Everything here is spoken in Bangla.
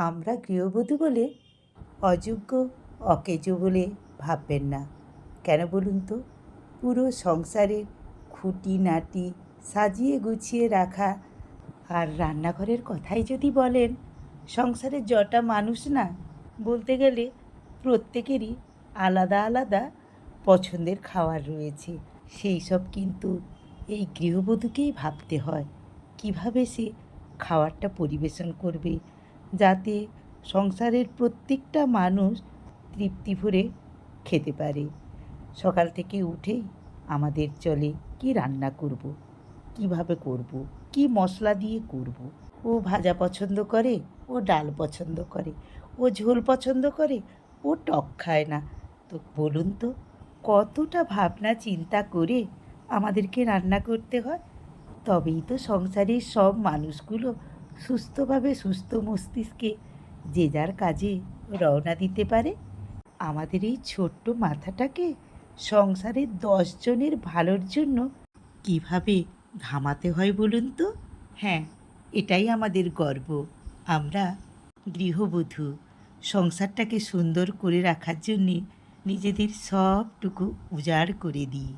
আমরা গৃহবধূ বলে অযোগ্য অকেজো বলে ভাববেন না। কেন বলুন তো? পুরো সংসারের খুঁটিনাটি সাজিয়ে গুছিয়ে রাখা। আর রান্নাঘরের কথাই যদি বলেন, সংসারের যটা মানুষ না, বলতে গেলে প্রত্যেকেরই আলাদা আলাদা পছন্দের খাবার রয়েছে। সেই সব কিন্তু এই গৃহবধূকেই ভাবতে হয় কিভাবে সে খাবারটা পরিবেশন করবে, যাতে সংসারের প্রত্যেকটা মানুষ তৃপ্তি ভরে খেতে পারে। সকাল থেকে উঠেই আমাদের চলে কি রান্না করব, কিভাবে করব, কি মশলা দিয়ে করব। ও ভাজা পছন্দ করে, ও ডাল পছন্দ করে, ও ঝোল পছন্দ করে, ও টক খায় না। তো বলুন তো, কতটা ভাবনা চিন্তা করে আমাদেরকে রান্না করতে হয়। তবেই তো সংসারের সব মানুষগুলো সুস্থভাবে সুস্থ মস্তিষ্কে যে যার কাজে রওনা দিতে পারে। আমাদের এই ছোট্ট মাথাটাকে সংসারের 10 জনের ভালোর জন্য কিভাবে ঘামাতে হয় বলুন তো? হ্যাঁ, এটাই আমাদের গর্ব। আমরা গৃহবধূ সংসারটাকে সুন্দর করে রাখার জন্যে নিজেদের সবটুকু উজাড় করে দিই।